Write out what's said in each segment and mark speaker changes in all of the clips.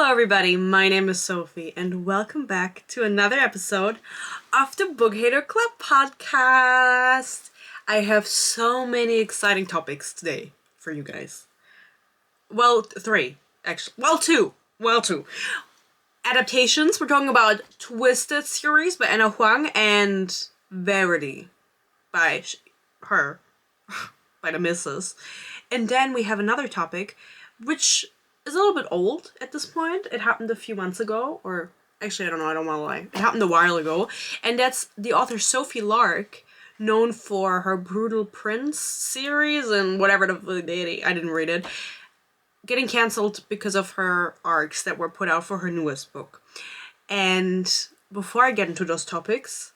Speaker 1: Hello everybody, my name is Sophie and welcome back to another episode of the Bookhater Club podcast. I have so many exciting topics today for you guys. Well, three, actually. Two. Adaptations, we're talking about Twisted series by Anna Huang and Verity by her, by the missus. And then we have another topic, which is a little bit old at this point. It happened a few months ago, or actually, I don't know, I don't want to lie. It happened a while ago, and that's the author Sophie Lark, known for her Brutal Prince series and whatever I didn't read it, getting cancelled because of her arcs that were put out for her newest book. And before I get into those topics,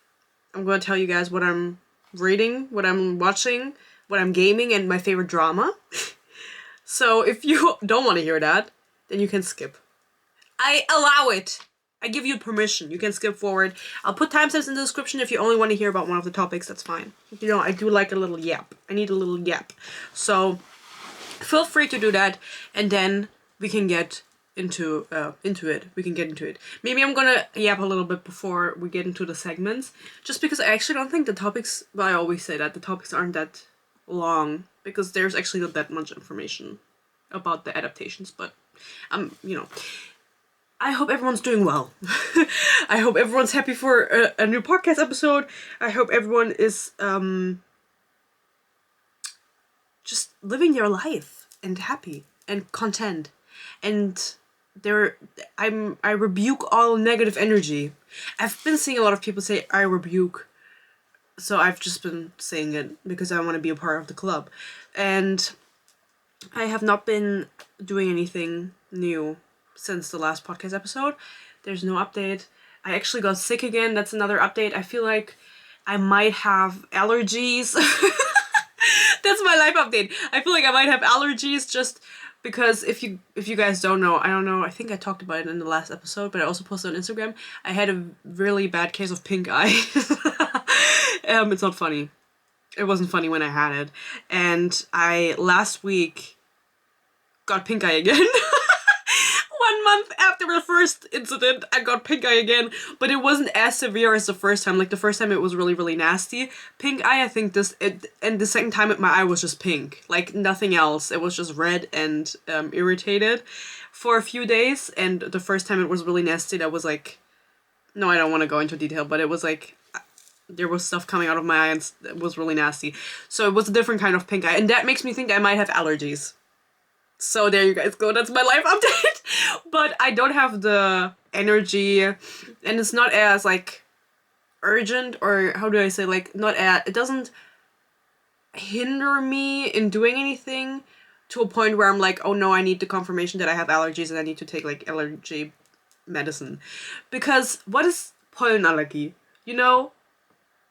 Speaker 1: I'm going to tell you guys what I'm reading, what I'm watching, what I'm gaming, and my favorite drama. So if you don't want to hear that, then you can skip. I allow it. I give you permission. You can skip forward. I'll put timestamps in the description if you only want to hear about one of the topics, that's fine. You know, I do like a little yap. I need a little yap. So feel free to do that, and then we can get into it. Maybe I'm gonna yap a little bit before we get into the segments, just because I actually don't think the topics, well, I always say that the topics aren't that long, because there's actually not that much information about the adaptations, but I hope everyone's doing well. I hope everyone's happy for a new podcast episode. I hope everyone is just living their life and happy and content. And I rebuke all negative energy. I've been seeing a lot of people say I rebuke, so I've just been saying it because I want to be a part of the club. And I have not been doing anything new since the last podcast episode. There's no update. I actually got sick again. That's another update. I feel like I might have allergies. That's my life update. I feel like I might have allergies just because if you guys don't know, I don't know, I think I talked about it in the last episode, but I also posted on Instagram. I had a really bad case of pink eye. It's not funny. It wasn't funny when I had it. And I last week got pink eye again. 1 month after the first incident, I got pink eye again, but it wasn't as severe as the first time. Like, the first time it was really, really nasty. Pink eye, I think and the second time my eye was just pink. Like, nothing else. It was just red and irritated for a few days, and the first time it was really nasty. That was like, no, I don't want to go into detail, but it was like, there was stuff coming out of my eye and it was really nasty. So it was a different kind of pink eye, and that makes me think I might have allergies. So there you guys go, that's my life update. But I don't have the energy, and it's not as, like, urgent, or how do I say, like, it doesn't hinder me in doing anything to a point where I'm like, oh no, I need the confirmation that I have allergies and I need to take, like, allergy medicine. Because what is pollenallergie? You know,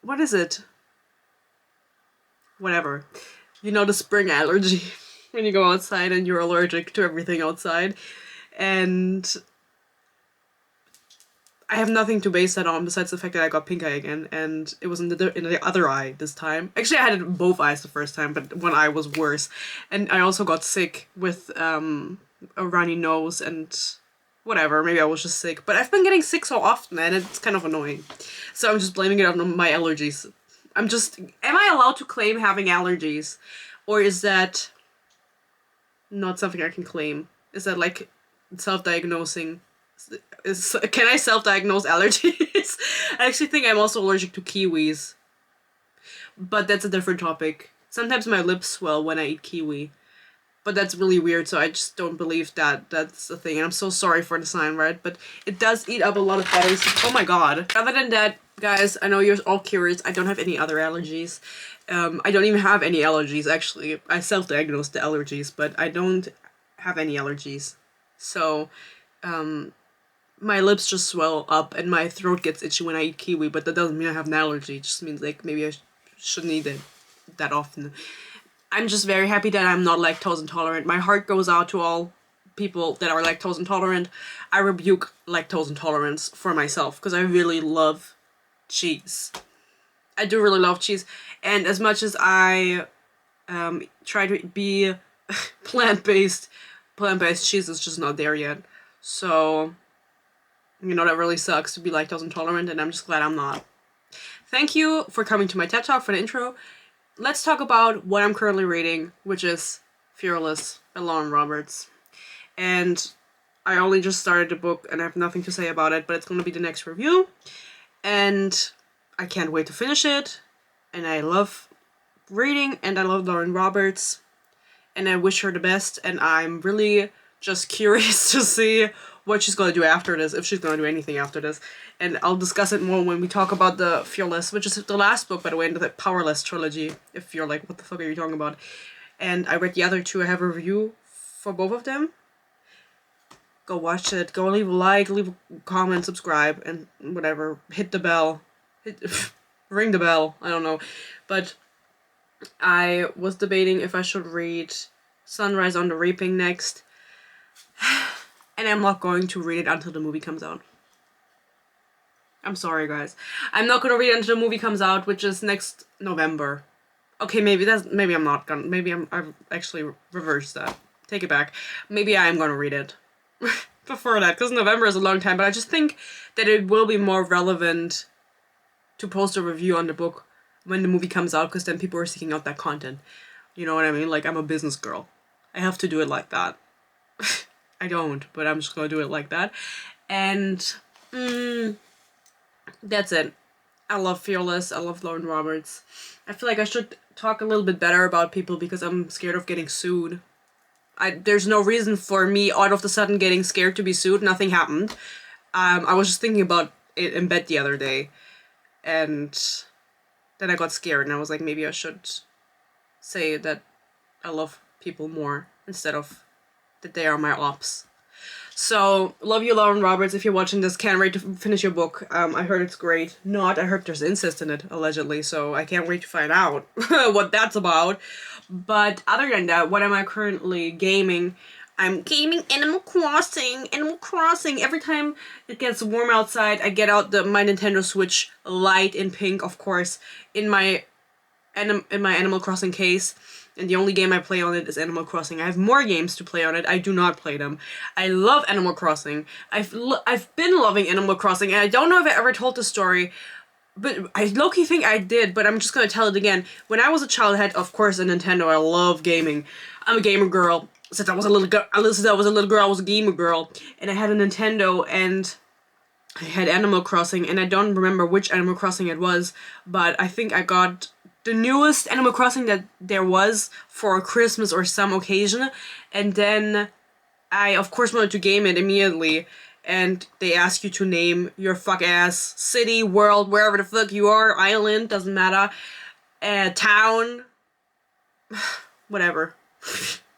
Speaker 1: what is it? Whatever. You know, the spring allergy. When you go outside and you're allergic to everything outside. And I have nothing to base that on besides the fact that I got pink eye again, and it was in the other eye this time. Actually, I had it in both eyes the first time, but one eye was worse. And I also got sick with a runny nose and whatever. Maybe I was just sick. But I've been getting sick so often, and it's kind of annoying. So I'm just blaming it on my allergies. Am I allowed to claim having allergies? Or is that not something I can claim? Is that, like, self-diagnosing? Can I self-diagnose allergies? I actually think I'm also allergic to kiwis. But that's a different topic. Sometimes my lips swell when I eat kiwi. But that's really weird, so I just don't believe that that's a thing. And I'm so sorry for the sign, right? But it does eat up a lot of batteries. Oh my god. Other than that, guys, I know you're all curious. I don't have any other allergies. I don't even have any allergies, actually. I self-diagnosed the allergies, but I don't have any allergies. So, my lips just swell up and my throat gets itchy when I eat kiwi, but that doesn't mean I have an allergy. It just means, like, maybe I shouldn't eat it that often. I'm just very happy that I'm not lactose intolerant. My heart goes out to all people that are lactose intolerant. I rebuke lactose intolerance for myself, because I really love cheese. I do really love cheese, and as much as I try to be plant-based cheese is just not there yet. So, that really sucks to be lactose intolerant, and I'm just glad I'm not. Thank you for coming to my TED Talk for the intro. Let's talk about what I'm currently reading, which is Fearless by Lauren Roberts. And I only just started the book and I have nothing to say about it, but it's going to be the next review. And I can't wait to finish it. And I love reading and I love Lauren Roberts. And I wish her the best. And I'm really just curious to see what she's going to do after this, if she's going to do anything after this. And I'll discuss it more when we talk about the Fearless, which is the last book, by the way, in the Powerless trilogy, if you're like, what the fuck are you talking about? And I read the other two. I have a review for both of them. Go watch it. Go leave a like, leave a comment, subscribe, and whatever. Hit the bell. Ring the bell. I don't know. But I was debating if I should read Sunrise on the Reaping next. And I'm not going to read it until the movie comes out. I'm sorry, guys. I'm not gonna read it until the movie comes out, which is next November. Okay, maybe I'm not gonna. Maybe I've actually reversed that. Take it back. Maybe I am gonna read it before that, because November is a long time. But I just think that it will be more relevant to post a review on the book when the movie comes out, because then people are seeking out that content. You know what I mean? Like, I'm a business girl. I have to do it like that. I don't, but I'm just gonna do it like that. And that's it. I love Fearless. I love Lauren Roberts. I feel like I should talk a little bit better about people because I'm scared of getting sued. There's no reason for me all of a sudden getting scared to be sued. Nothing happened. I was just thinking about it in bed the other day, and then I got scared, and I was like, maybe I should say that I love people more instead of that they are my ops. So, love you, Lauren Roberts. If you're watching this, can't wait to finish your book. I heard it's great. I heard there's incest in it, allegedly, so I can't wait to find out what that's about. But other than that, what am I currently gaming? I'm gaming Animal Crossing. Animal Crossing. Every time it gets warm outside, I get out my Nintendo Switch Lite in pink, of course, in my Animal Crossing case. And the only game I play on it is Animal Crossing. I have more games to play on it. I do not play them. I love Animal Crossing. I've been loving Animal Crossing, and I don't know if I ever told the story, but I low-key think I did, but I'm just gonna tell it again. When I was a child, I had, of course, a Nintendo. I love gaming. I'm a gamer girl. Since I was a little girl, I was a gamer girl. And I had a Nintendo, and I had Animal Crossing, and I don't remember which Animal Crossing it was, but I think I got the newest Animal Crossing that there was for Christmas or some occasion, and then I of course wanted to game it immediately, and they ask you to name your fuck-ass city, world, wherever the fuck you are, island, doesn't matter, town, whatever.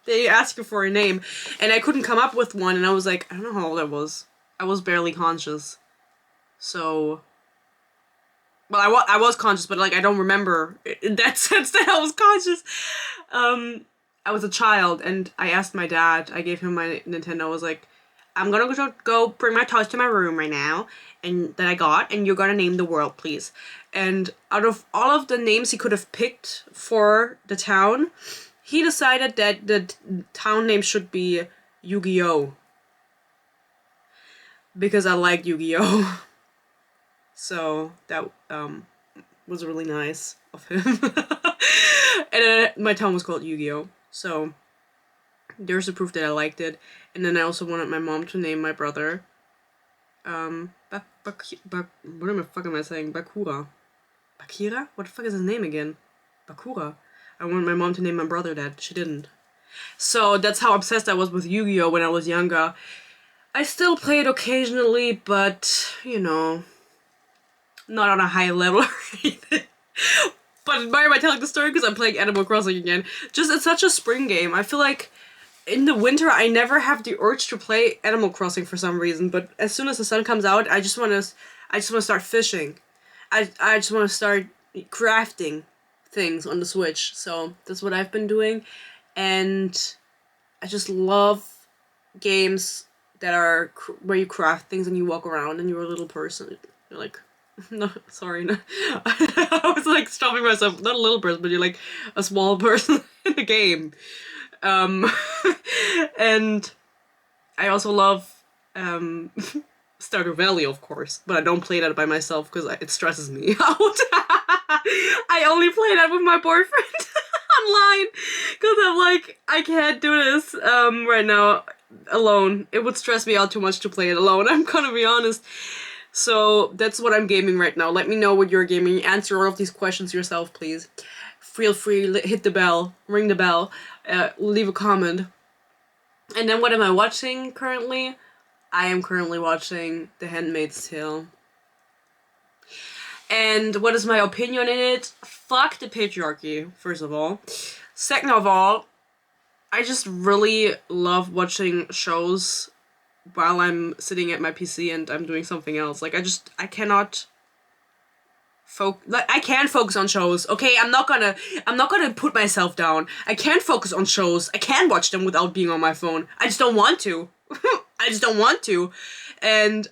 Speaker 1: They ask you for a name, and I couldn't come up with one, and I was like, I don't know how old I was. I was barely conscious. So... Well, I was conscious, but, like, I don't remember in that sense that I was conscious. I was a child, and I asked my dad, I gave him my Nintendo, I was like, I'm gonna go bring my toys to my room right now, and that I got, and you're gonna name the world, please. And out of all of the names he could have picked for the town, he decided that the town name should be Yu-Gi-Oh! Because I like Yu-Gi-Oh! So that was really nice of him. And my town was called Yu-Gi-Oh! So there's the proof that I liked it. And then I also wanted my mom to name my brother what am I saying? Bakura. Bakira? What the fuck is his name again? Bakura. I wanted my mom to name my brother that. She didn't. So that's how obsessed I was with Yu-Gi-Oh! When I was younger. I still play it occasionally, but, you know... not on a high level or anything. But why am I telling the story? Because I'm playing Animal Crossing again. Just, it's such a spring game. I feel like in the winter I never have the urge to play Animal Crossing for some reason. But as soon as the sun comes out, I just want to start fishing. I just want to start crafting things on the Switch. So that's what I've been doing. And I just love games that are where you craft things and you walk around and you're a little person. You're like... No, sorry, no. I was like stopping myself. Not a little person, but you're like a small person in the game. And I also love Um, Stardew Valley, of course, but I don't play that by myself because it stresses me out. I only play that with my boyfriend online because I'm like, I can't do this right now alone. It would stress me out too much to play it alone, I'm gonna be honest. So that's what I'm gaming right now. Let me know what you're gaming. Answer all of these questions yourself, please. Feel free, hit the bell, ring the bell, leave a comment. And then what am I watching currently? I am currently watching The Handmaid's Tale. And what is my opinion in it? Fuck the patriarchy, first of all. Second of all, I just really love watching shows while I'm sitting at my PC and I'm doing something else. Like, I cannot I can focus on shows. Okay, I'm not gonna put myself down. I can focus on shows. I can watch them without being on my phone. I just don't want to. I just don't want to. And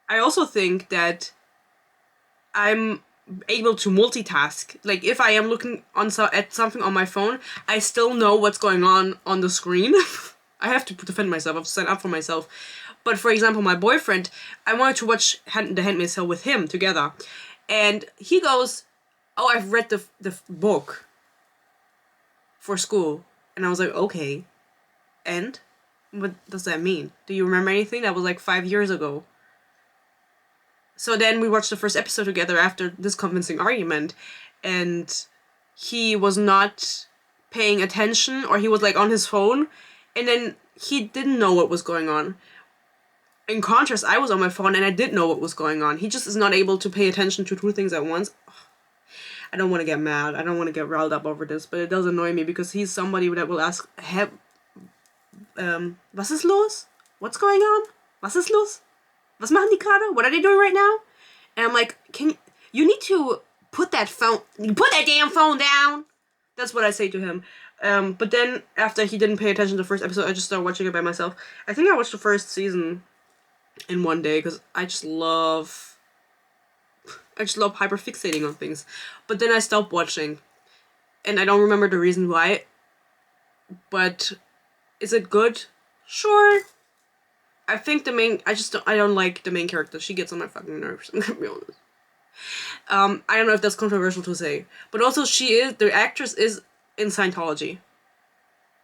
Speaker 1: I also think that I'm able to multitask. Like, if I am looking at something on my phone, I still know what's going on the screen. I have to defend myself. I've signed up for myself. But for example, my boyfriend, I wanted to watch The Handmaid's Tale with him together. And he goes, oh, I've read the book for school. And I was like, okay. And? What does that mean? Do you remember anything? That was like 5 years ago. So then we watched the first episode together after this convincing argument. And he was not paying attention, or he was like on his phone. And then he didn't know what was going on. In contrast, I was on my phone and I did know what was going on. He just is not able to pay attention to two things at once. I don't want to get mad. I don't want to get riled up over this, but it does annoy me because he's somebody that will ask, was ist los? What's going on? Was ist los? Was machen die gerade? What are they doing right now? And I'm like, you need to put that damn phone down. That's what I say to him. But then after he didn't pay attention to the first episode, I just started watching it by myself. I think I watched the first season in one day because I just love hyperfixating on things. But then I stopped watching, and I don't remember the reason why. But is it good? Sure. I think I don't like the main character. She gets on my fucking nerves, I'm gonna be honest. I don't know if that's controversial to say, but also the actress is in Scientology.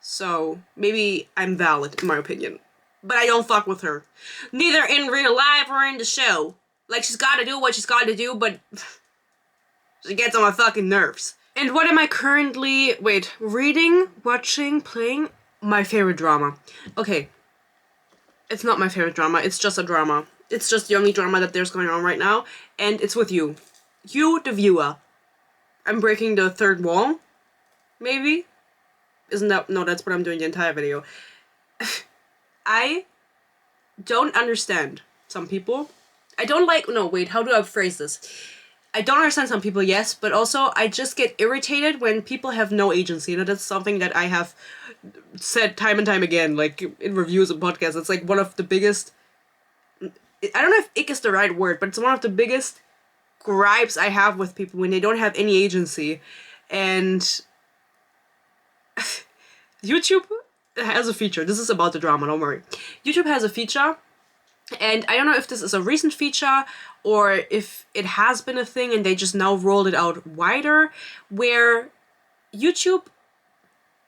Speaker 1: So maybe I'm valid in my opinion. But I don't fuck with her. Neither in real life or in the show. Like, she's gotta do what she's gotta do, but she gets on my fucking nerves. And what am I currently, reading, watching, playing? My favorite drama. Okay. It's not my favorite drama, it's just a drama. It's just the only drama that there's going on right now, and it's with you. You, the viewer. I'm breaking the third wall, maybe? No, that's what I'm doing the entire video. I don't understand some people. How do I phrase this? I don't understand some people, yes, but also I just get irritated when people have no agency. That's something that I have said time and time again, like in reviews and podcasts. It's like one of the biggest, I don't know if ick is the right word, but it's one of the biggest gripes I have with people when they don't have any agency. And YouTube has a feature. This is about the drama, don't worry. YouTube has a feature, and I don't know if this is a recent feature or if it has been a thing and they just now rolled it out wider, where YouTube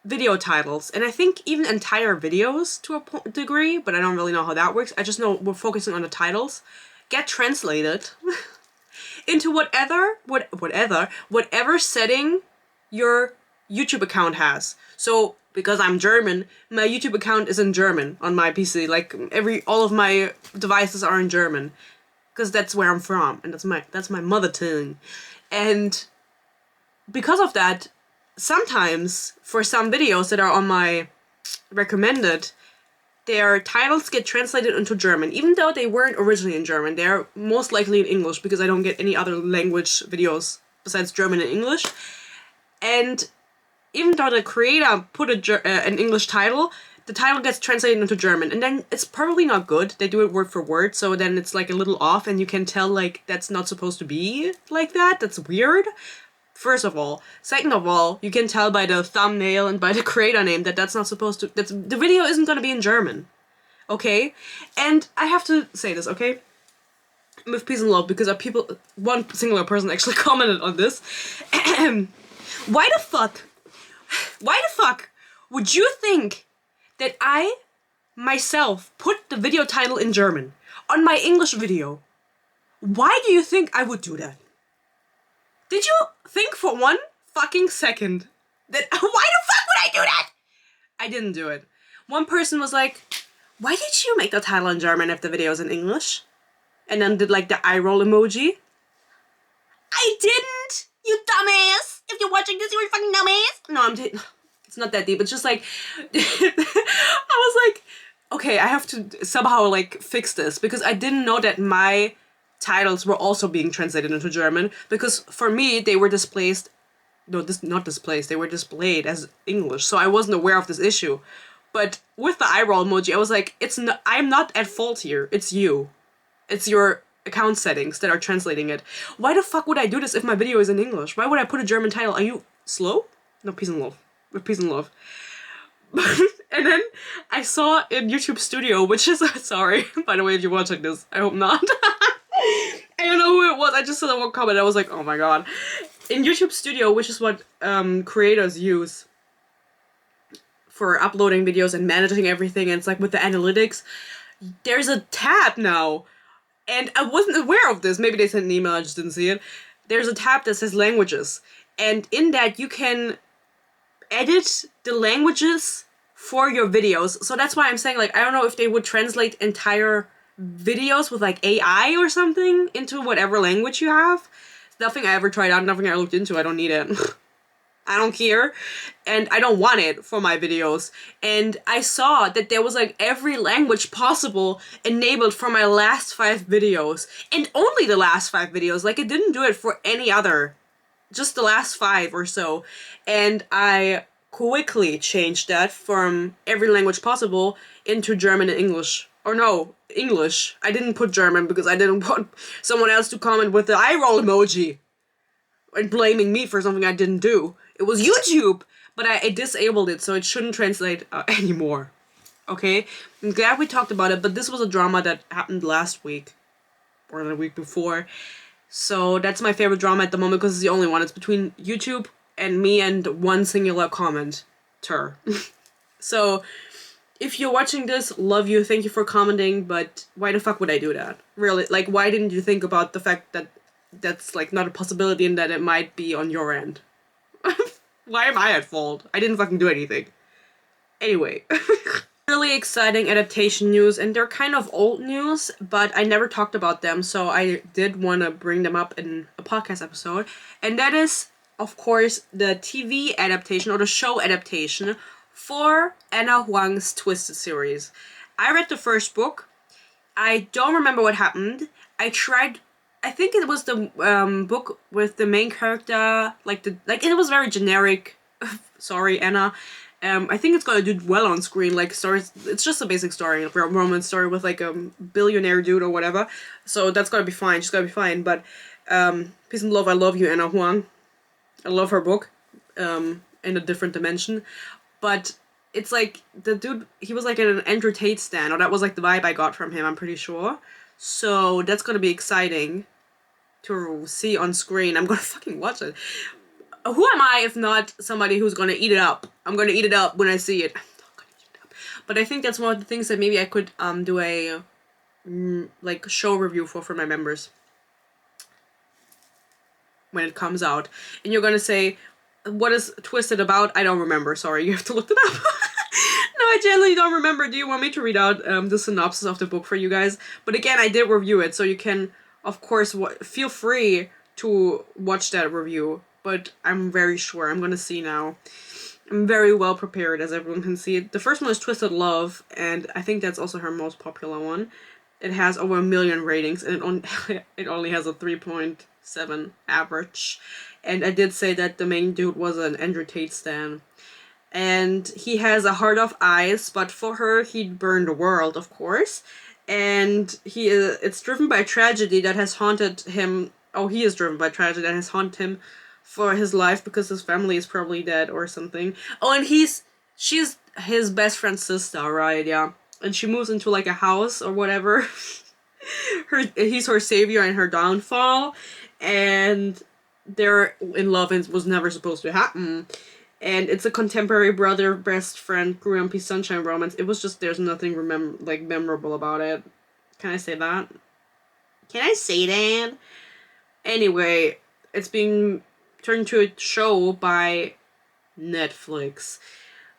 Speaker 1: video titles, and I think even entire videos to a degree, but I don't really know how that works. I just know we're focusing on the titles, get translated into whatever setting your YouTube account has. So because I'm German, my YouTube account is in German on my PC. Like all of my devices are in German, because that's where I'm from and that's my mother tongue. And because of that, sometimes for some videos that are on my recommended, their titles get translated into German, even though they weren't originally in German. They're most likely in English because I don't get any other language videos besides German and English. And even though the creator put an English title, the title gets translated into German, and then it's probably not good. They do it word for word, so then it's like a little off, and you can tell like that's not supposed to be like that. That's weird. First of all. Second of all, you can tell by the thumbnail and by the creator name that that's not supposed to, the video isn't going to be in German. okay? And I have to say this, okay? With peace and love, because one singular person actually commented on this. Why the fuck would you think that I myself put the video title in German on my English video? Why do you think I would do that? Did you think for one fucking second that why the fuck would I do that? I didn't do it. One person was like, why did you make the title in German if the video is in English? And then did like the eye roll emoji. I didn't, you dumbass. If you're watching this, you're a fucking dumbass. No, it's not that deep. It's just like, I was like, okay, I have to somehow like fix this, because I didn't know that my titles were also being translated into German, because for me, they were not displaced, they were displayed as English, so I wasn't aware of this issue. But with the eye roll emoji, I was like, I'm not at fault here, it's you. It's your account settings that are translating it. Why the fuck would I do this if my video is in English? Why would I put a German title? Are you slow? No, peace and love. With peace and love. And then I saw in YouTube Studio, which is, sorry, by the way, if you're watching this, I hope not. I don't know who it was, I just saw that one comment, I was like, oh my god. In YouTube Studio, which is what creators use for uploading videos and managing everything, and it's like with the analytics, there's a tab now. And I wasn't aware of this, maybe they sent an email, I just didn't see it. There's a tab that says languages, and in that you can edit the languages for your videos. So that's why I'm saying, like, I don't know if they would translate entire videos with like AI or something into whatever language you have. It's nothing I ever tried out, nothing I looked into, I don't need it. I don't care, and I don't want it for my videos. And I saw that there was like every language possible enabled for my last 5 videos, and only the last 5 videos. Like, it didn't do it for any other, just the last 5 or so. And I quickly changed that from every language possible into German and English. Or no, English. I didn't put German because I didn't want someone else to comment with the eye roll emoji and blaming me for something I didn't do. It was YouTube, but I disabled it, so it shouldn't translate anymore. Okay? I'm glad we talked about it, but this was a drama that happened last week, or the week before. So that's my favorite drama at the moment, because it's the only one. It's between YouTube and me and one singular commenter. So, if you're watching this, love you, thank you for commenting, but why the fuck would I do that? Really, like, why didn't you think about the fact that that's, like, not a possibility and that it might be on your end? Why am I at fault? I didn't fucking do anything. Anyway. Really exciting adaptation news, and they're kind of old news, but I never talked about them, so I did want to bring them up in a podcast episode. And that is, of course, the TV adaptation, or the show adaptation, for Anna Huang's Twisted series. I read the first book. I don't remember what happened. I think it was the book with the main character, it was very generic. Sorry, Anna. I think it's gonna do well on screen, like, stories, it's just a basic story, a romance story with, like, a billionaire dude or whatever, so that's gonna be fine, she's gonna be fine, but, peace and love, I love you, Anna Huang. I love her book, in a different dimension, but it's like, the dude, he was, like, an Andrew Tate stan, or that was, like, the vibe I got from him, I'm pretty sure, so that's gonna be exciting to see on screen. I'm gonna fucking watch it. Who am I if not somebody who's gonna eat it up? I'm gonna eat it up when I see it. I'm not gonna eat it up. But I think that's one of the things that maybe I could do a like show review for my members when it comes out. And you're gonna say, what is Twisted about? I don't remember. Sorry, you have to look it up. No, I generally don't remember. Do you want me to read out the synopsis of the book for you guys? But again, I did review it, so you can, of course, feel free to watch that review. But I'm very sure. I'm gonna see now. I'm very well prepared, as everyone can see. The first one is Twisted Love, and I think that's also her most popular one. It has over 1 million ratings, and it only has a 3.7 average. And I did say that the main dude was an Andrew Tate stan. And he has a heart of ice, but for her, he'd burn the world, of course. And it's driven by tragedy that has haunted him. Oh, he is driven by tragedy that has haunted him for his life because his family is probably dead or something. Oh, and she's his best friend's sister, right? Yeah. and she moves into like a house or whatever. He's her savior and her downfall, and they're in love and was never supposed to happen. And it's a contemporary brother best friend grumpy sunshine romance. It was just there's nothing memorable about it. Can I say that? Can I say that? Anyway, it's being turned to a show by Netflix.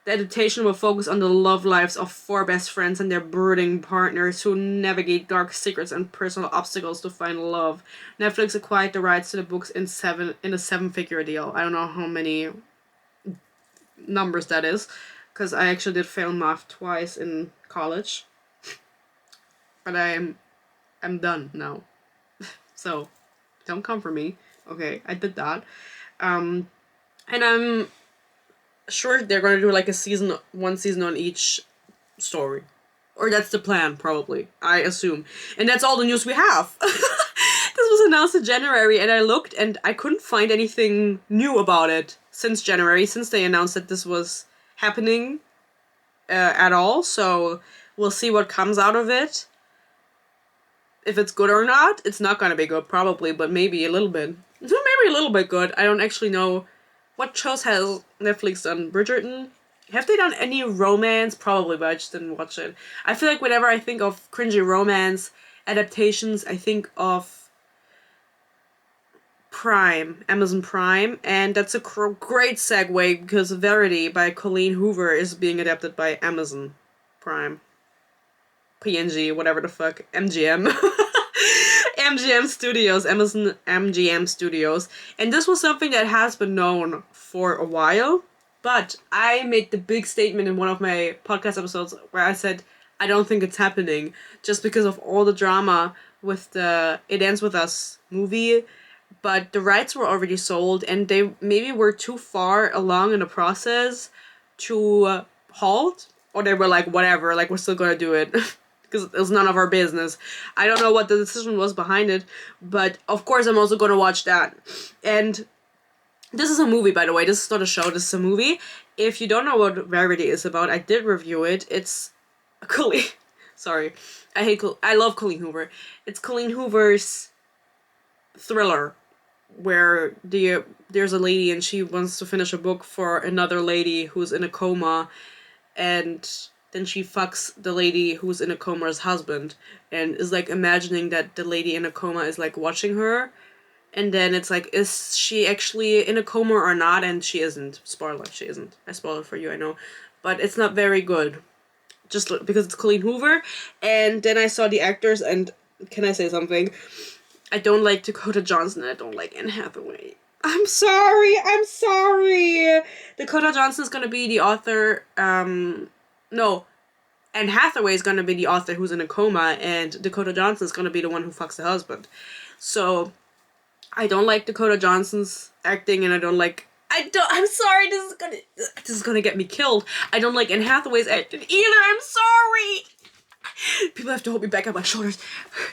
Speaker 1: The adaptation will focus on the love lives of four best friends and their brooding partners who navigate dark secrets and personal obstacles to find love. Netflix acquired the rights to the books in a seven-figure deal. I don't know how many numbers that is, because I actually did fail math twice in college. But I'm done now. So, don't come for me. Okay, I did that. And I'm sure they're gonna do like one season on each story. Or that's the plan, probably. I assume. And that's all the news we have. This was announced in January, and I looked and I couldn't find anything new about it since January, since they announced that this was happening at all. So we'll see what comes out of it. If it's good or not, it's not gonna be good, probably, but maybe a little bit. Maybe a little bit good. I don't actually know. What shows has Netflix done? Bridgerton? Have they done any romance? Probably, but I just didn't watch it. I feel like whenever I think of cringy romance adaptations, I think of Prime, Amazon Prime, and that's a great segue because Verity by Colleen Hoover is being adapted by Amazon Prime. PNG, whatever the fuck, MGM. MGM Studios, Amazon MGM Studios. And this was something that has been known for a while, but I made the big statement in one of my podcast episodes where I said, I don't think it's happening, just because of all the drama with the It Ends With Us movie, but the rights were already sold, and they maybe were too far along in the process to halt, or they were like, whatever, like, we're still gonna do it. Because it was none of our business. I don't know what the decision was behind it, but of course I'm also gonna watch that. And this is a movie, by the way. This is not a show, this is a movie. If you don't know what Verity is about, I did review it. It's Colleen. Sorry. I love Colleen Hoover. It's Colleen Hoover's thriller, where there's a lady and she wants to finish a book for another lady who's in a coma, and then she fucks the lady who's in a coma's husband and is like imagining that the lady in a coma is like watching her. And then it's like, is she actually in a coma or not? And she isn't. Spoiler, she isn't. I spoiled it for you, I know. But it's not very good. Just because it's Colleen Hoover. And then I saw the actors, and can I say something? I don't like Dakota Johnson, I don't like Anne Hathaway. I'm sorry. Dakota Johnson's gonna be the author, no, Anne Hathaway is gonna be the author who's in a coma, and Dakota Johnson's gonna be the one who fucks the husband. So, I don't like Dakota Johnson's acting, and I'm sorry, this is gonna get me killed. I don't like Anne Hathaway's acting either, I'm sorry! People have to hold me back on my shoulders.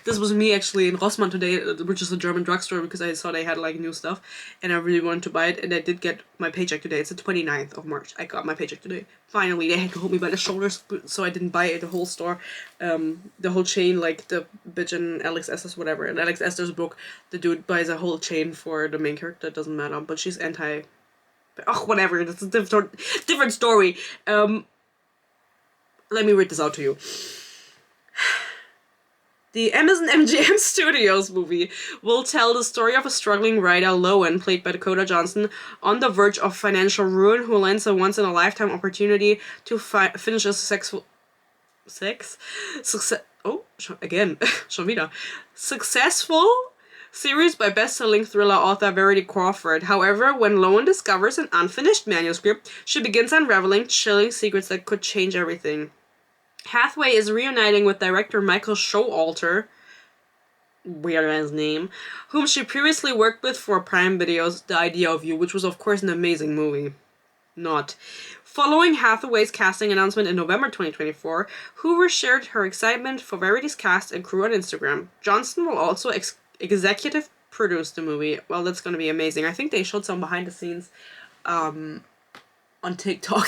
Speaker 1: This was me actually in Rossmann today, which is a German drugstore, because I saw they had like new stuff and I really wanted to buy it, and I did get my paycheck today. It's the 29th of March. I got my paycheck today. Finally, they had to hold me by the shoulders, so I didn't buy it, the whole store, the whole chain, like the bitch in Alex Estes, whatever. In Alex Estes' book, the dude buys a whole chain for the main character. It doesn't matter, but she's anti... Oh, whatever, that's a different story. Let me read this out to you. The Amazon MGM Studios movie will tell the story of a struggling writer, Lowen, played by Dakota Johnson, on the verge of financial ruin, who lands a once-in-a-lifetime opportunity to finish a successful series by best-selling thriller author Verity Crawford. However, when Lowen discovers an unfinished manuscript, she begins unraveling chilling secrets that could change everything. Hathaway is reuniting with director Michael Showalter, weird-ass name, whom she previously worked with for Prime Video's The Idea of You, which was of course an amazing movie. Not. Following Hathaway's casting announcement in November 2024, Hoover shared her excitement for Verity's cast and crew on Instagram. Johnson will also executive produce the movie. Well, that's gonna be amazing. I think they showed some behind the scenes on TikTok.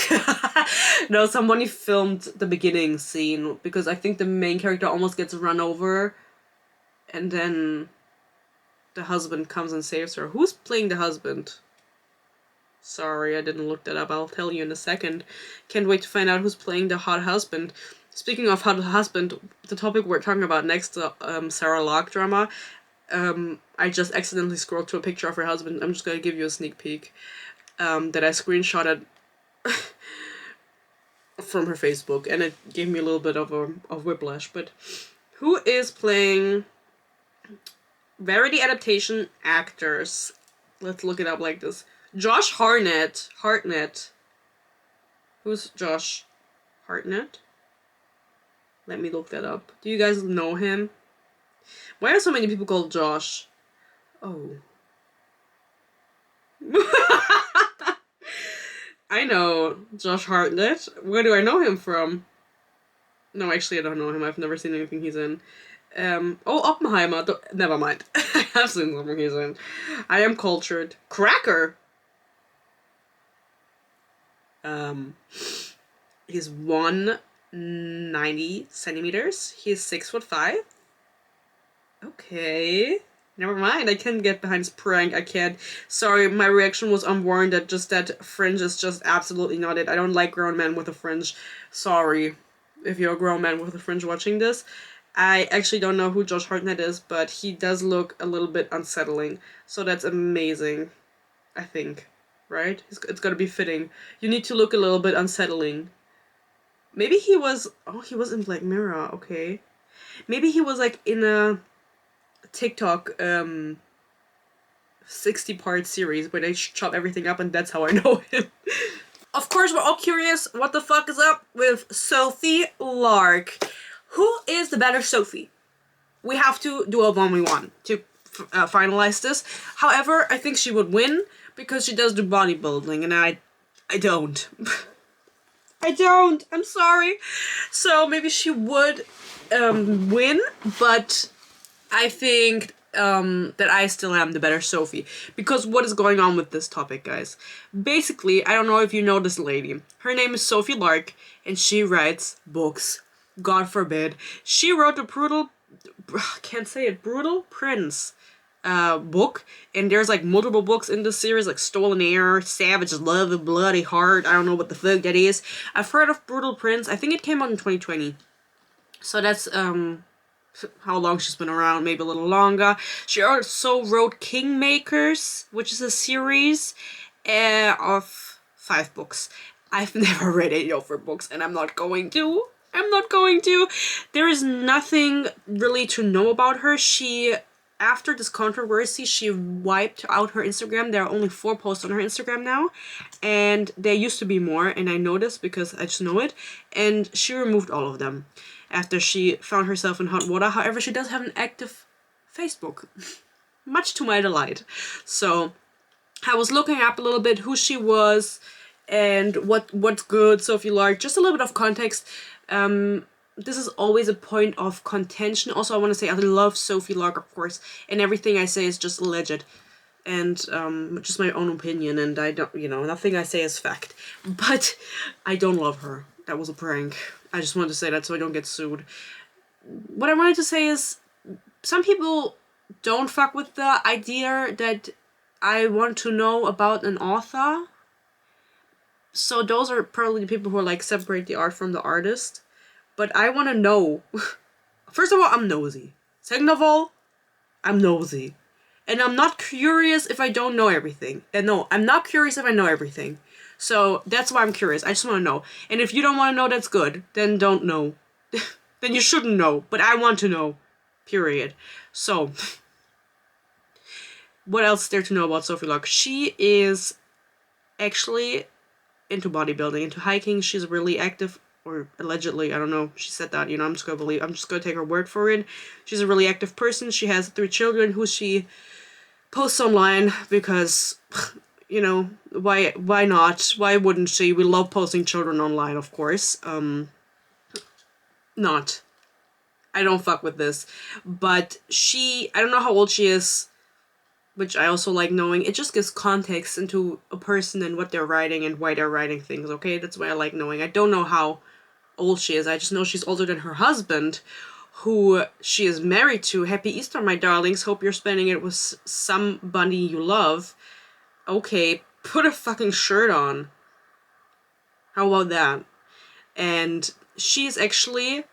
Speaker 1: No, somebody filmed the beginning scene because I think the main character almost gets run over and then the husband comes and saves her. Who's playing the husband? Sorry, I didn't look that up. I'll tell you in a second. Can't wait to find out who's playing the hot husband. Speaking of hot husband, the topic we're talking about next, Sarah Locke drama. I just accidentally scrolled to a picture of her husband. I'm just gonna give you a sneak peek. That I screenshotted from her Facebook, and it gave me a little bit of whiplash. But who is playing Verity adaptation actors? Let's look it up like this. Josh Hartnett. Who's Josh Hartnett? Let me look that up. Do you guys know him? Why are so many people called Josh? Oh. I know Josh Hartnett. Where do I know him from? No, actually I don't know him. I've never seen anything he's in. Oppenheimer. Never mind. I have seen something he's in. I am cultured. Cracker! He's 190 centimeters. He's 6'5". Okay. Never mind, I can't get behind his prank. I can't. Sorry, my reaction was unwarranted. Just that fringe is just absolutely not it. I don't like grown men with a fringe. Sorry if you're a grown man with a fringe watching this. I actually don't know who Josh Hartnett is, but he does look a little bit unsettling. So that's amazing, I think. Right? It's gotta be fitting. You need to look a little bit unsettling. Maybe he was... Oh, he was in Black Mirror. Okay. Maybe he was like in a TikTok 60-part series where they chop everything up, and that's how I know him. Of course, we're all curious what the fuck is up with Sophie Lark. Who is the better Sophie? We have to do a 1v1 to finalize this. However, I think she would win because she does do bodybuilding, and I don't. I don't. I'm sorry. So maybe she would win, but I think that I still am the better Sophie. Because what is going on with this topic, guys? Basically, I don't know if you know this lady. Her name is Sophie Lark, and she writes books. God forbid. She wrote a brutal Prince book, and there's like multiple books in this series, like Stolen Air, Savage Love, and Bloody Heart. I don't know what the fuck that is. I've heard of Brutal Prince. I think it came out in 2020. So that's how long she's been around, maybe a little longer. She also wrote Kingmakers, which is a series of 5 books. I've never read any of her books, and I'm not going to. There is nothing really to know about her. After this controversy, she wiped out her Instagram. There are only 4 posts on her Instagram now, and there used to be more, and I know this because I just know it, and she removed all of them after she found herself in hot water. However, she does have an active Facebook, much to my delight. So I was looking up a little bit who she was and what's good, Sophie Lark, just a little bit of context. This is always a point of contention. Also, I want to say I love Sophie Lark, of course, and everything I say is just alleged and just my own opinion, and I don't, nothing I say is fact. But I don't love her. That was a prank. I just wanted to say that so I don't get sued. What I wanted to say is, some people don't fuck with the idea that I want to know about an author. So those are probably the people who are like, separate the art from the artist. But I want to know. First of all, I'm nosy. Second of all, I'm nosy. And I'm not curious if I don't know everything. And no, I'm not curious if I know everything. So that's why I'm curious. I just want to know. And if you don't want to know, that's good. Then don't know. Then you shouldn't know. But I want to know. Period. So, what else is there to know about Sophie Lark? She is actually into bodybuilding, into hiking. She's really active, or allegedly, I don't know. She said that, I'm just gonna take her word for it. She's a really active person. She has 3 children who she posts online because, why not? Why wouldn't she? We love posting children online, of course. Not. I don't fuck with this. But I don't know how old she is. which I also like knowing. It just gives context into a person and what they're writing and why they're writing things, okay? That's why I like knowing. I don't know how old she is. I just know she's older than her husband, who she is married to. Happy Easter, my darlings. Hope you're spending it with somebody you love. Okay, put a fucking shirt on. How about that? And she's actually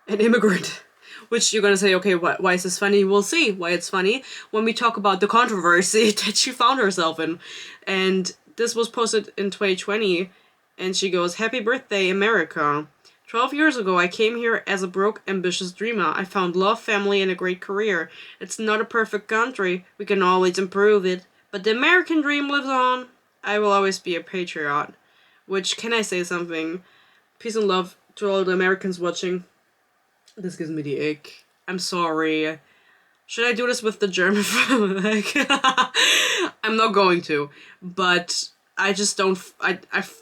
Speaker 1: an immigrant. Which you're gonna say, okay, why is this funny? We'll see why it's funny when we talk about the controversy that she found herself in. And this was posted in 2020, and she goes, "Happy birthday, America. 12 years ago, I came here as a broke, ambitious dreamer. I found love, family, and a great career. It's not a perfect country. We can always improve it. But the American dream lives on. I will always be a patriot." Which, can I say something? Peace and love to all the Americans watching. This gives me the ick. I'm sorry. Should I do this with the German flag? I'm not going to. But I just don't...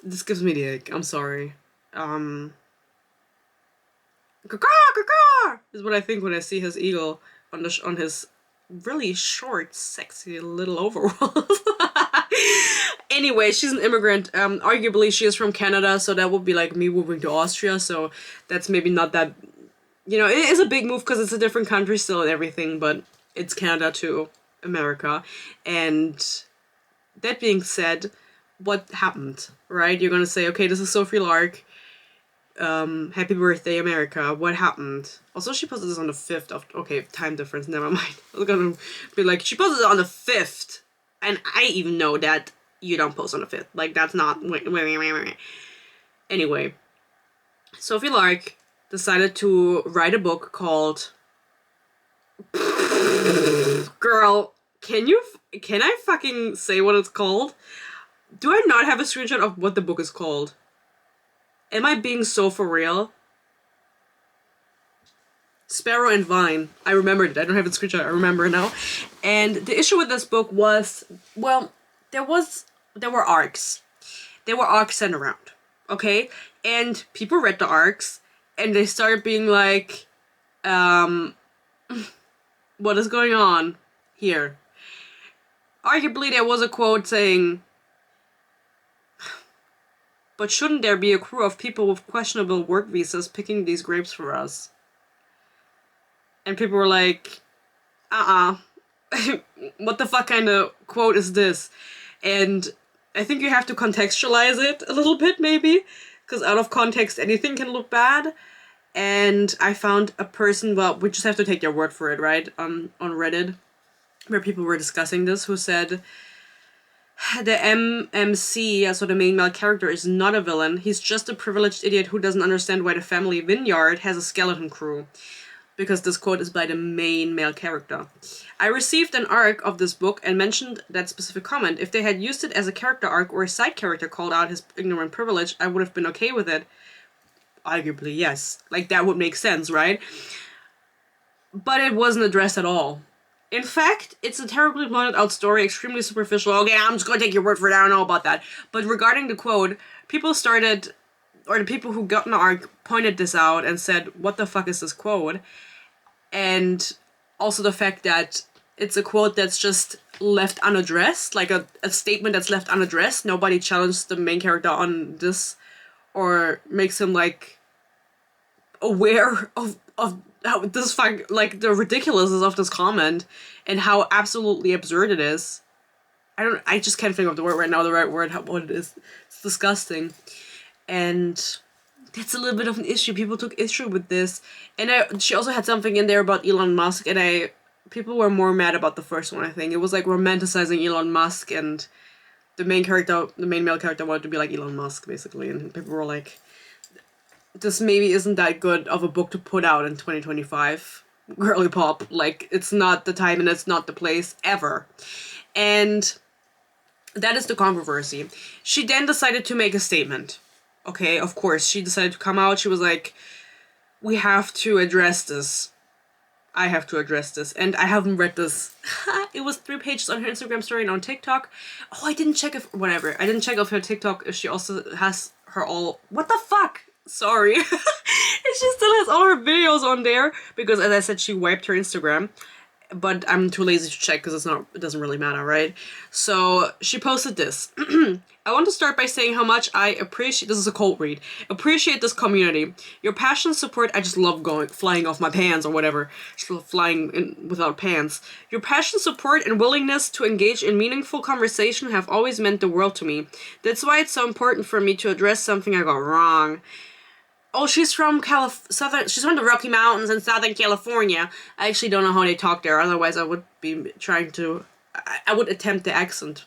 Speaker 1: this gives me the ick. I'm sorry. Caw, is what I think when I see his eagle on his really short, sexy little overalls. Anyway, she's an immigrant. Arguably, she is from Canada, so that would be like me moving to Austria, so that's maybe not that... You know, it is a big move because it's a different country still and everything, but it's Canada to America. And that being said, what happened, right? You're gonna say, okay, this is Sophie Lark. Happy birthday, America. What happened? Also, she posted this on the 5th of... Okay, time difference, never mind. I was gonna be like, she posted it on the 5th. And I even know that you don't post on the 5th. Like, that's not... Anyway. Sophie Lark decided to write a book called... Girl, can I fucking say what it's called? Do I not have a screenshot of what the book is called? Am I being so for real? Sparrow and Vine. I remembered it. I don't have a screenshot. I remember it now. And the issue with this book was, well, there were arcs. There were arcs sent around. Okay? And people read the arcs and they started being like, what is going on here? Arguably, there was a quote saying, "But shouldn't there be a crew of people with questionable work visas picking these grapes for us?" And people were like, what the fuck kind of quote is this? And I think you have to contextualize it a little bit, maybe, because out of context, anything can look bad. And I found a person, well, we just have to take their word for it, right? On Reddit, where people were discussing this, who said, the MMC, so the main male character, is not a villain. He's just a privileged idiot who doesn't understand why the family vineyard has a skeleton crew. Because this quote is by the main male character. I received an arc of this book and mentioned that specific comment. If they had used it as a character arc or a side character called out his ignorant privilege, I would have been okay with it. Arguably, yes. Like, that would make sense, right? But it wasn't addressed at all. In fact, it's a terribly blotted out story, extremely superficial. Okay, I'm just gonna take your word for it, I don't know about that. But regarding the quote, people started, or the people who got an arc pointed this out and said, what the fuck is this quote? And also the fact that it's a quote that's just left unaddressed, like a statement that's left unaddressed. Nobody challenged the main character on this or makes him, like, aware of how this fuck, like, the ridiculousness of this comment and how absolutely absurd it is. I just can't think of the word right now, the right word, what it is. It's disgusting. And that's a little bit of an issue. People took issue with this. And she also had something in there about Elon Musk, and people were more mad about the first one, I think. It was like romanticizing Elon Musk, and the main male character wanted to be like Elon Musk, basically. And people were like, this maybe isn't that good of a book to put out in 2025. Girly pop. Like, it's not the time and it's not the place, ever. And that is the controversy. She then decided to make a statement. Okay, of course, she decided to come out. She was like, we have to address this. I have to address this. And I haven't read this. It was 3 pages on her Instagram story and on TikTok. Oh, I didn't check if... Whatever. I didn't check if her TikTok, if she also has her all... What the fuck? Sorry. And she still has all her videos on there. Because, as I said, she wiped her Instagram. but I'm too lazy to check because it doesn't really matter, right? So she posted this. I want to start by saying how much I appreciate, this is a cold read, appreciate this community. Your passion, support, I just love flying off my pants or whatever, just flying without pants. Your passion, support, and willingness to engage in meaningful conversation have always meant the world to me. That's why it's so important for me to address something I got wrong. Oh, she's from she's from the Rocky Mountains in Southern California. I actually don't know how they talk there, otherwise I would be trying to, I would attempt the accent.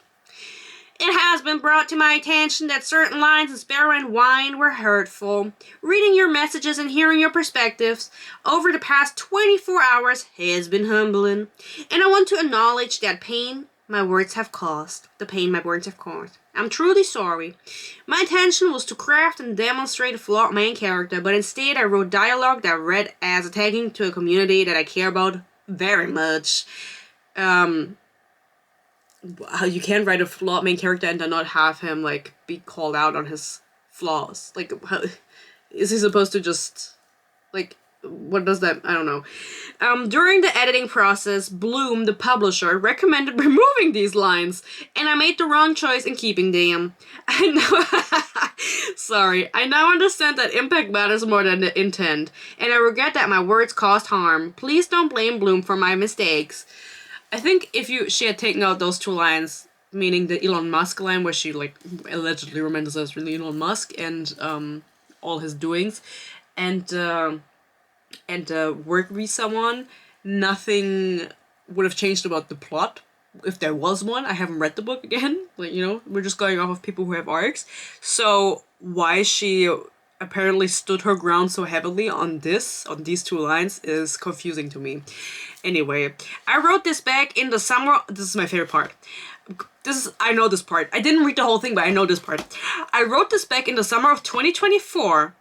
Speaker 1: It has been brought to my attention that certain lines in Sparrow and Wine were hurtful. Reading your messages and hearing your perspectives over the past 24 hours has been humbling. And I want to acknowledge that pain my words have caused. The pain my words have caused. I'm truly sorry. My intention was to craft and demonstrate a flawed main character, but instead I wrote dialogue that read as attacking to a community that I care about very much. You can't write a flawed main character and then not have him, like, be called out on his flaws. Like, how, is he supposed to just, like, what does that, I don't know. During the editing process, Bloom, the publisher, recommended removing these lines, and I made the wrong choice in keeping them. I know, sorry, I now understand that impact matters more than the intent, and I regret that my words caused harm. Please don't blame Bloom for my mistakes. I think if she had taken out those two lines, meaning the Elon Musk line where she, like, allegedly romanticized Elon Musk and all his doings, and work with someone, nothing would have changed about the plot. If there was one, I haven't read the book again. Like, you know, we're just going off of people who have arcs. So why she apparently stood her ground so heavily on these two lines is confusing to me. Anyway, I wrote this back in the summer. This is my favorite part. I know this part. I didn't read the whole thing, but I know this part. I wrote this back in the summer of 2024,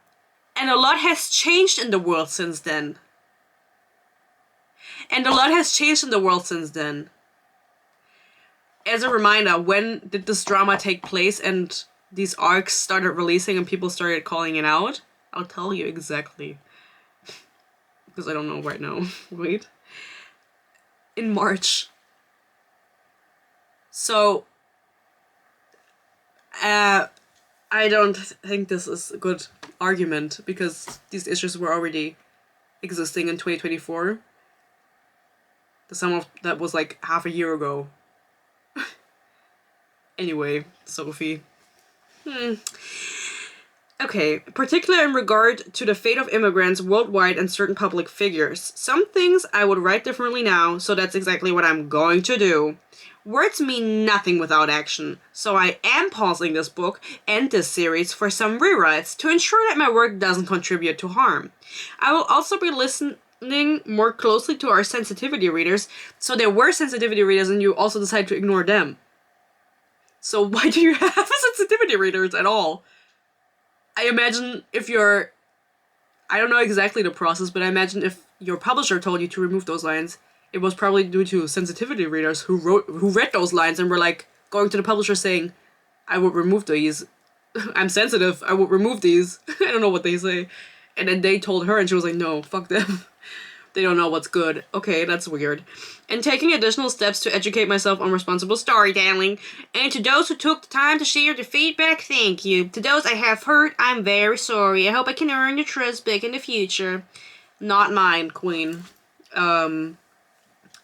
Speaker 1: and a lot has changed in the world since then. As a reminder, when did this drama take place and these arcs started releasing and people started calling it out? I'll tell you exactly. Because I don't know right now. Wait. In March. So, I don't think this is a good argument because these issues were already existing in 2024. The summer that was like half a year ago. Anyway, Sophie. Okay, particularly in regard to the fate of immigrants worldwide and certain public figures. Some things I would write differently now, so that's exactly what I'm going to do. Words mean nothing without action, so I am pausing this book and this series for some rewrites to ensure that my work doesn't contribute to harm. I will also be listening more closely to our sensitivity readers, so there were sensitivity readers and you also decide to ignore them. So why do you have sensitivity readers at all? I imagine if you're, I don't know exactly the process, but I imagine if your publisher told you to remove those lines, it was probably due to sensitivity readers who read those lines and were like going to the publisher saying, I would remove these. I'm sensitive, I would remove these. I don't know what they say. And then they told her and she was like, no, fuck them. They don't know what's good. Okay, that's weird. And taking additional steps to educate myself on responsible storytelling. And to those who took the time to share the feedback, thank you. To those I have hurt, I'm very sorry. I hope I can earn your trust back in the future. Not mine, Queen. I'm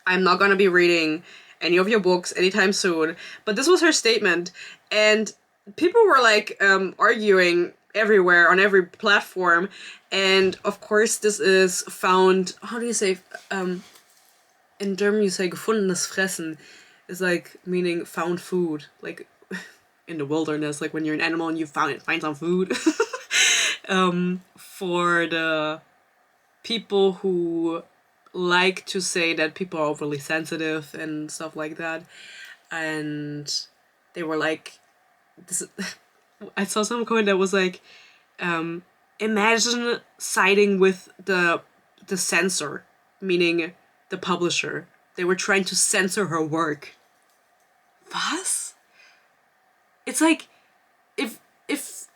Speaker 1: not gonna be reading any of your books anytime soon. But this was her statement. And people were like arguing everywhere on every platform. And of course this is found, how do you say, in German you say gefundenes Fressen, is like meaning found food, like in the wilderness, like when you're an animal and you find some food. For the people who like to say that people are overly sensitive and stuff like that, and they were like, this, I saw some comment that was like, imagine siding with the censor, meaning the publisher. They were trying to censor her work. Was? It's like, if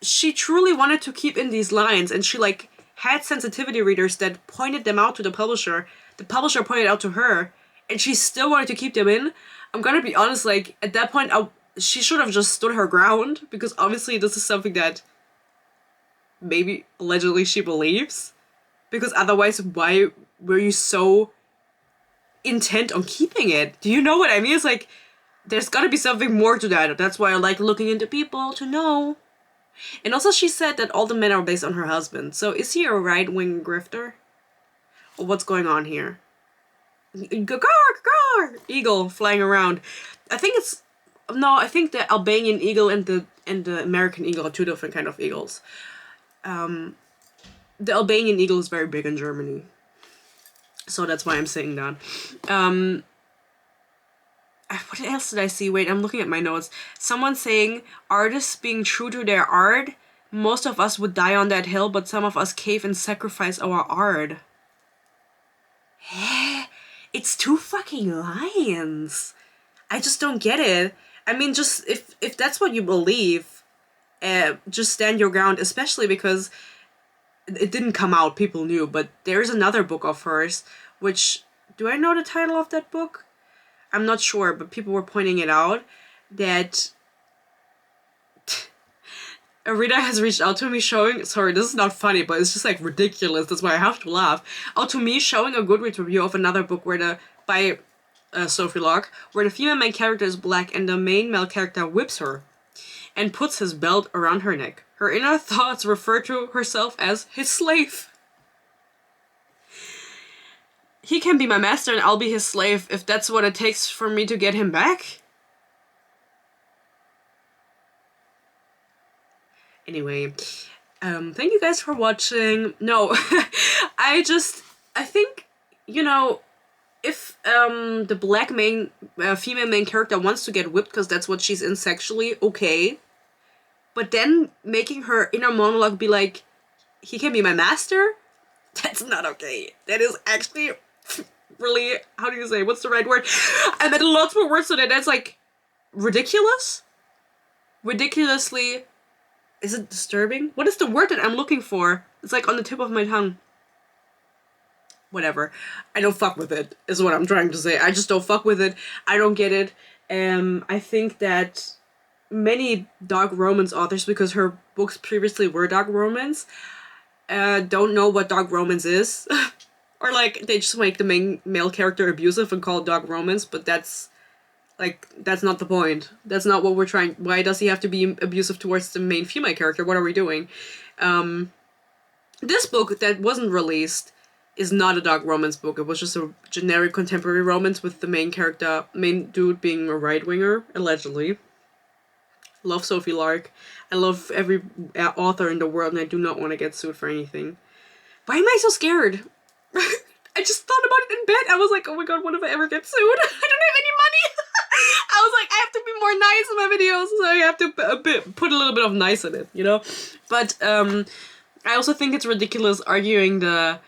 Speaker 1: she truly wanted to keep in these lines and she like had sensitivity readers that pointed them out to the publisher pointed out to her, and she still wanted to keep them in, I'm gonna be honest, like, at that point, she should have just stood her ground, because obviously this is something that maybe allegedly she believes. Because otherwise, why were you so intent on keeping it? Do you know what I mean? It's like, there's gotta be something more to that. That's why I like looking into people to know. And also she said that all the men are based on her husband. So is he a right-wing grifter? Or what's going on here? Eagle flying around. I think it's... No, I think the Albanian eagle and the American eagle are two different kind of eagles. The Albanian eagle is very big in Germany. So that's why I'm saying that. What else did I see? Wait, I'm looking at my notes. Someone saying, artists being true to their art, most of us would die on that hill, but some of us cave and sacrifice our art. It's two fucking lions. I just don't get it. I mean, just if that's what you believe, just stand your ground, especially because it didn't come out, people knew, but there's another book of hers, which, do I know the title of that book? I'm not sure, but people were pointing it out, that Rita has reached out to me showing, sorry, this is not funny, but it's just like ridiculous, that's why I have to laugh, out to me showing a Goodreads review of another book by Sophie Locke, where the female main character is black and the main male character whips her and puts his belt around her neck. Her inner thoughts refer to herself as his slave. He can be my master and I'll be his slave if that's what it takes for me to get him back. Anyway, thank you guys for watching. No, I think, you know, if the black female main character wants to get whipped because that's what she's in sexually, okay. But then making her inner monologue be like, he can be my master? That's not okay. That is actually really, how do you say, what's the right word? I'm at a loss for words, so that's like ridiculous? Ridiculously, is it disturbing? What is the word that I'm looking for? It's like on the tip of my tongue. Whatever. I don't fuck with it, is what I'm trying to say. I just don't fuck with it. I don't get it. I think that many dark romance authors, because her books previously were dark romance, don't know what dark romance is. Or like, they just make the main male character abusive and call it dark romance, but that's not the point. That's not what we're trying. Why does he have to be abusive towards the main female character? What are we doing? This book that wasn't released is not a dark romance book. It was just a generic contemporary romance with the main dude being a right-winger, allegedly. Love Sophie Lark. I love every author in the world, and I do not want to get sued for anything. Why am I so scared? I just thought about it in bed. I was like, oh my god, what if I ever get sued? I don't have any money. I was like, I have to be more nice in my videos, so I have to put a little bit of nice in it, you know? But I also think it's ridiculous arguing the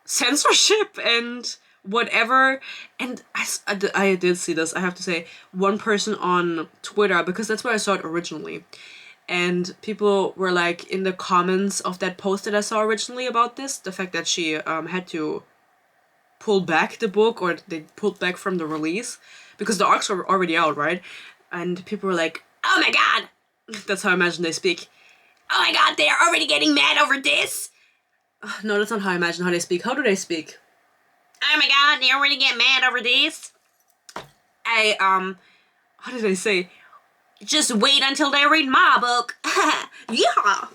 Speaker 1: censorship and whatever. And I did see this, I have to say, one person on Twitter, because that's where I saw it originally, and people were like, in the comments of that post that I saw originally about this, the fact that she had to pull back the book, or they pulled back from the release because the arcs were already out, right? And people were like, oh my god, that's how I imagine they speak, oh my god, they are already getting mad over this. No, that's not how I imagine how they speak. How do they speak? Oh my god, they already get mad over this. How did I say? Just wait until they read my book. Yeah.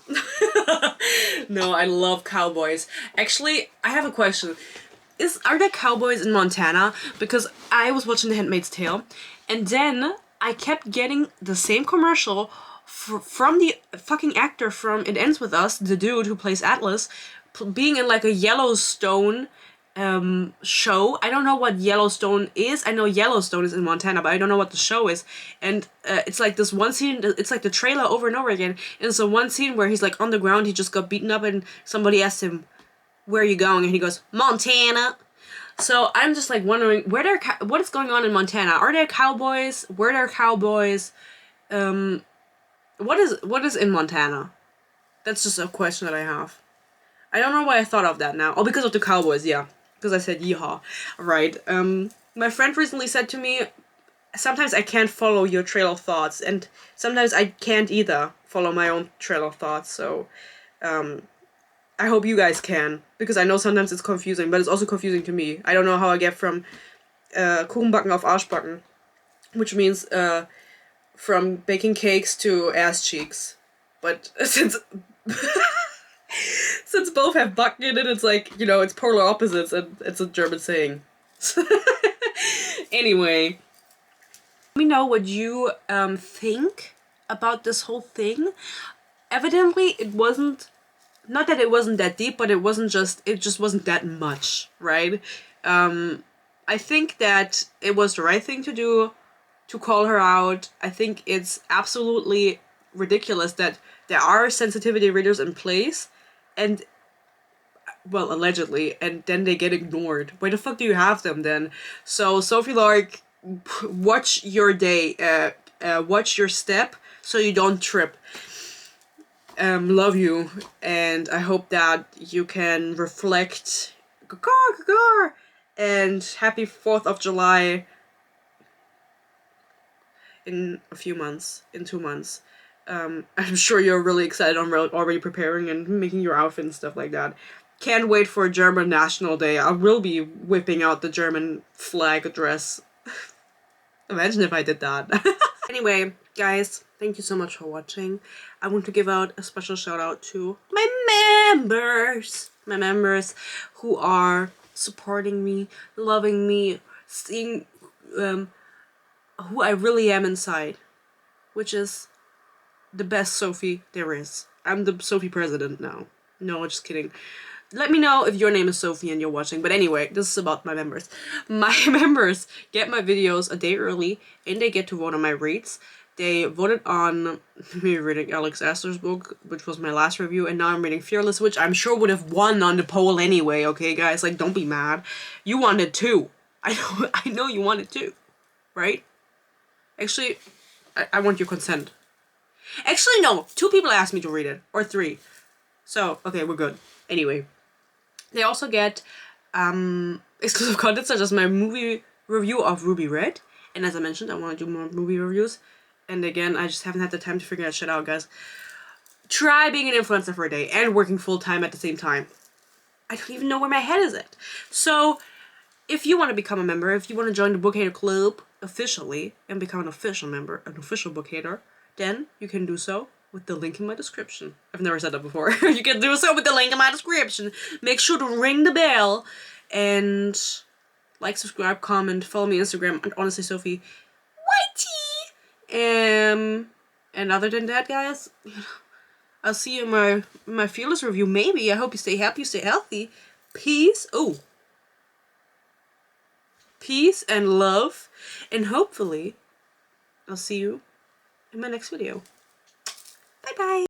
Speaker 1: No, I love cowboys. Actually, I have a question. Are there cowboys in Montana? Because I was watching The Handmaid's Tale, and then I kept getting the same commercial from the fucking actor from It Ends With Us, the dude who plays Atlas, being in like a Yellowstone show. I don't know what Yellowstone is. I know Yellowstone is in Montana, but I don't know what the show is. And it's like this one scene, it's like the trailer over and over again. And it's the one scene where he's like on the ground, he just got beaten up, and somebody asked him, where are you going? And he goes, Montana. So I'm just like wondering, what is going on in Montana? Are there cowboys? Were there cowboys? What is in Montana? That's just a question that I have. I don't know why I thought of that now. Oh, because of the cowboys, yeah. Because I said yeehaw. Right. My friend recently said to me, sometimes I can't follow your trail of thoughts, and sometimes I can't either follow my own trail of thoughts, so I hope you guys can, because I know sometimes it's confusing, but it's also confusing to me. I don't know how I get from Kuchenbacken auf Arschbacken, which means from baking cakes to ass cheeks. But since since both have backen in it, it's like, you know, it's polar opposites, and it's a German saying. Anyway, let me know what you think about this whole thing. Evidently, it wasn't, not that it wasn't that deep, but it just wasn't that much, right? I think that it was the right thing to do to call her out. I think it's absolutely ridiculous that there are sensitivity readers in place, and, well, allegedly, and then they get ignored. Why the fuck do you have them then? So, Sophie Lark, watch your day, watch your step so you don't trip. Love you, and I hope that you can reflect, and happy 4th of July in a few months, in 2 months. I'm sure you're really excited on already preparing and making your outfit and stuff like that. Can't wait for German National Day. I will be whipping out the German flag dress. Imagine if I did that. Anyway, guys, thank you so much for watching. I want to give out a special shout out to my members who are supporting me, loving me, seeing who I really am inside, which is the best Sophie there is. I'm the Sophie president now. No, just kidding. Let me know if your name is Sophie and you're watching. But anyway, this is about my members. My members get my videos a day early, and they get to vote on my rates. They voted on me reading Alex Astor's book, which was my last review, and now I'm reading Fearless, which I'm sure would have won on the poll anyway, okay, guys? Like, don't be mad. You wanted too. I know you wanted too, right? Actually, I want your consent. Actually, no. 2 people asked me to read it. Or 3. So, okay, we're good. Anyway. They also get exclusive content, such as my movie review of Ruby Red. And as I mentioned, I want to do more movie reviews. And again, I just haven't had the time to figure that shit out, guys. Try being an influencer for a day and working full-time at the same time. I don't even know where my head is at. So, if you want to become a member, if you want to join the Bookhater Club officially and become an official member, an official Bookhater, then you can do so with the link in my description. I've never said that before. You can do so with the link in my description. Make sure to ring the bell and like, subscribe, comment, follow me on Instagram, and honestly, Sophie Whitey. And other than that, guys, I'll see you in my Fearless review. Maybe. I hope you stay happy, you stay healthy. Peace. Oh. Peace and love. And hopefully, I'll see you in my next video. Bye-bye.